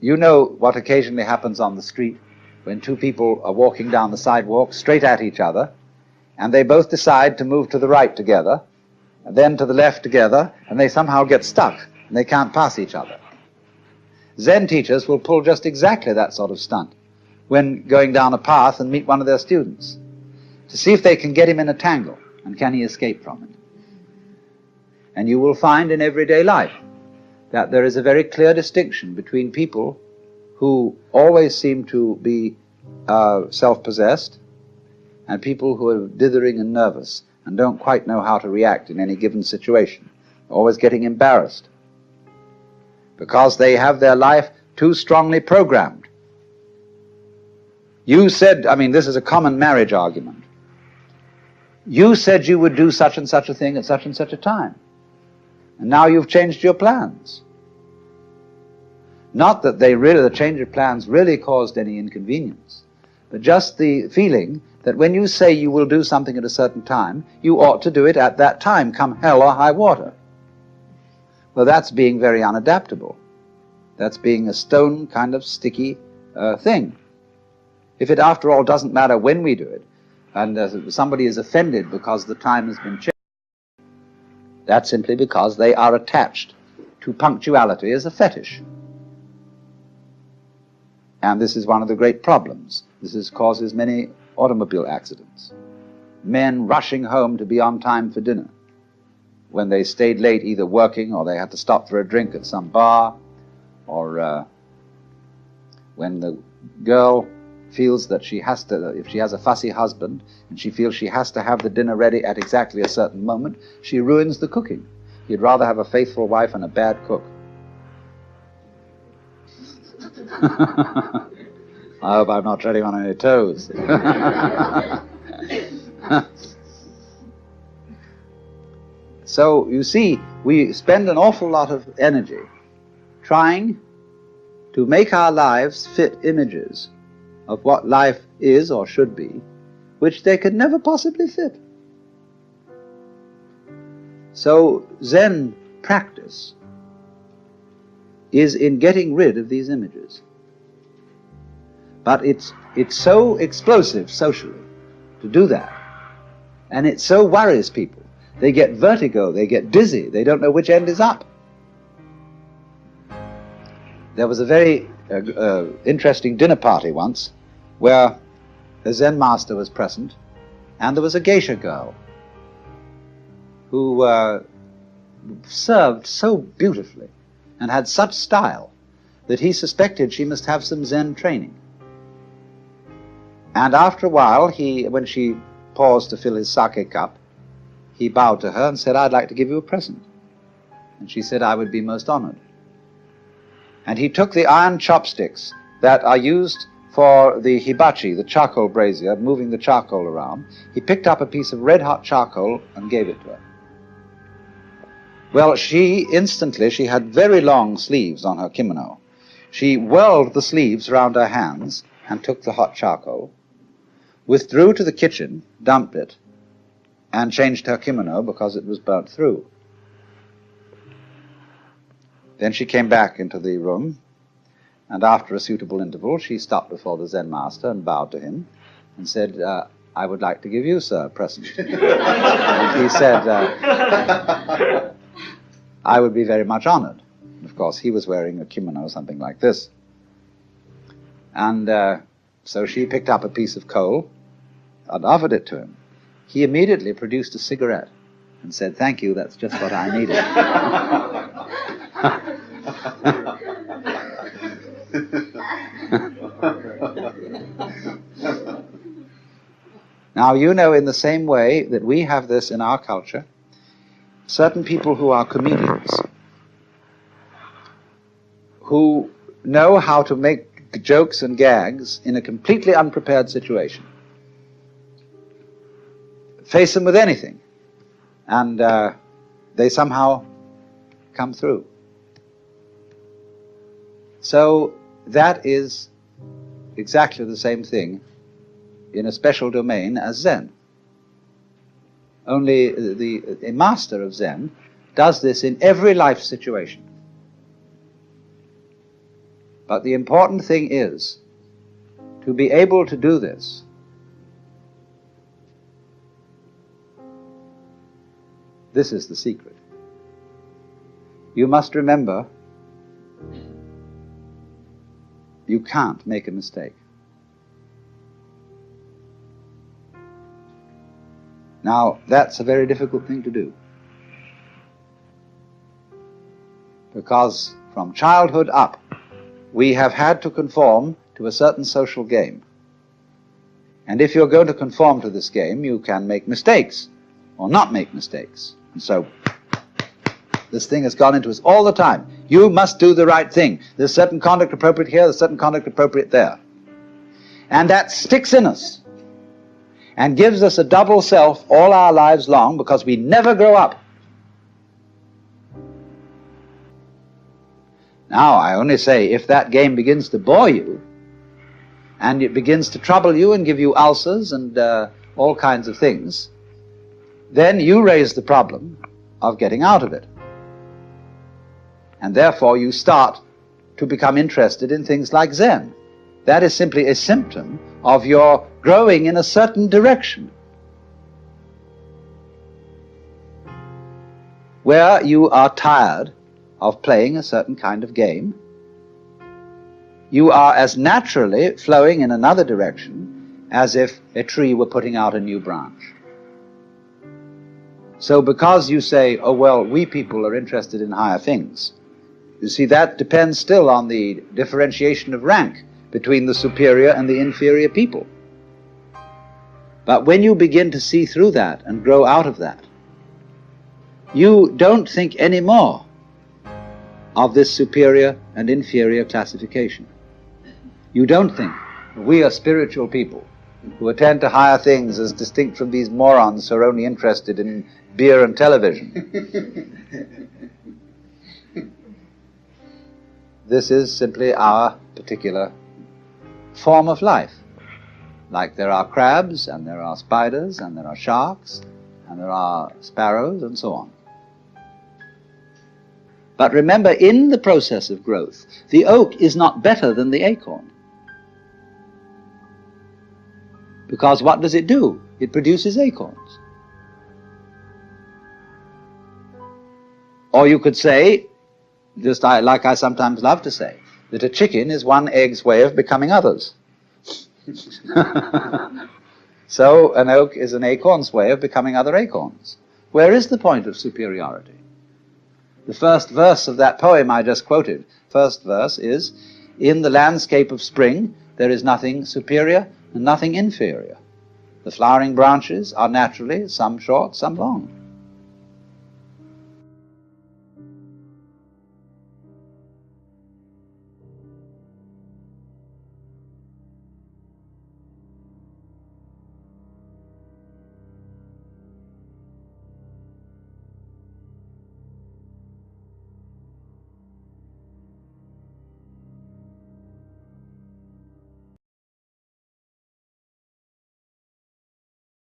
You know what occasionally happens on the street when two people are walking down the sidewalk straight at each other, and they both decide to move to the right together, and then to the left together, and they somehow get stuck, and they can't pass each other. Zen teachers will pull just exactly that sort of stunt when going down a path and meet one of their students, to see if they can get him in a tangle, and can he escape from it. And you will find in everyday life that there is a very clear distinction between people who always seem to be self-possessed and people who are dithering and nervous and don't quite know how to react in any given situation, always getting embarrassed, because they have their life too strongly programmed. You said, this is a common marriage argument. You said you would do such and such a thing at such and such a time, and now you've changed your plans. Not that the change of plans really caused any inconvenience, but just the feeling that when you say you will do something at a certain time, you ought to do it at that time, come hell or high water. Well, that's being very unadaptable. That's being a stone kind of sticky thing. If it, after all, doesn't matter when we do it, and somebody is offended because the time has been changed, that's simply because they are attached to punctuality as a fetish. And this is one of the great problems. This causes many automobile accidents. Men rushing home to be on time for dinner when they stayed late either working or they had to stop for a drink at some bar, or when the girl feels that she has to, if she has a fussy husband and she feels she has to have the dinner ready at exactly a certain moment, she ruins the cooking. You'd rather have a faithful wife and a bad cook. I hope I'm not treading on any toes. So, you see, we spend an awful lot of energy trying to make our lives fit images of what life is or should be, which they could never possibly fit. So, Zen practice is in getting rid of these images. But it's so explosive socially to do that, and it so worries people. They get vertigo, they get dizzy, they don't know which end is up. There was a very interesting dinner party once where a Zen master was present, and there was a geisha girl who served so beautifully and had such style that he suspected she must have some Zen training. And after a while, when she paused to fill his sake cup, he bowed to her and said, "I'd like to give you a present." And she said, "I would be most honored." And he took the iron chopsticks that are used for the hibachi, the charcoal brazier, moving the charcoal around. He picked up a piece of red-hot charcoal and gave it to her. Well, she had very long sleeves on her kimono. She whirled the sleeves round her hands and took the hot charcoal, withdrew to the kitchen, dumped it, and changed her kimono because it was burnt through. Then she came back into the room, and after a suitable interval, she stopped before the Zen master and bowed to him and said, "I would like to give you, sir, a present." And he said, "I would be very much honored." Of course, he was wearing a kimono, something like this. And so she picked up a piece of coal and offered it to him. He immediately produced a cigarette and said, "Thank you, that's just what I needed." Now, you know, in the same way that we have this in our culture, certain people who are comedians, who know how to make jokes and gags in a completely unprepared situation, face them with anything, and they somehow come through. So that is exactly the same thing in a special domain as Zen. Only a master of Zen does this in every life situation. But the important thing is to be able to do this This is the secret. You must remember, you can't make a mistake. Now, that's a very difficult thing to do, because from childhood up, we have had to conform to a certain social game. And if you're going to conform to this game, you can make mistakes, or not make mistakes. And so, this thing has gone into us all the time. You must do the right thing. There's certain conduct appropriate here, there's certain conduct appropriate there. And that sticks in us, and gives us a double self all our lives long, because we never grow up. Now, I only say, if that game begins to bore you, and it begins to trouble you and give you ulcers and all kinds of things, then you raise the problem of getting out of it. And therefore you start to become interested in things like Zen. That is simply a symptom of your growing in a certain direction, where you are tired of playing a certain kind of game. You are as naturally flowing in another direction as if a tree were putting out a new branch. So because you say, oh well, we people are interested in higher things, you see, that depends still on the differentiation of rank between the superior and the inferior people. But when you begin to see through that and grow out of that, you don't think anymore of this superior and inferior classification. You don't think we are spiritual people who attend to higher things as distinct from these morons who are only interested in beer and television. This is simply our particular form of life. Like there are crabs, and there are spiders, and there are sharks, and there are sparrows, and so on. But remember, in the process of growth, the oak is not better than the acorn. Because what does it do? It produces acorns. Or you could say, just like I sometimes love to say, that a chicken is one egg's way of becoming others. So an oak is an acorn's way of becoming other acorns. Where is the point of superiority? The first verse of that poem I just quoted, first verse is, in the landscape of spring there is nothing superior and nothing inferior. The flowering branches are naturally some short, some long.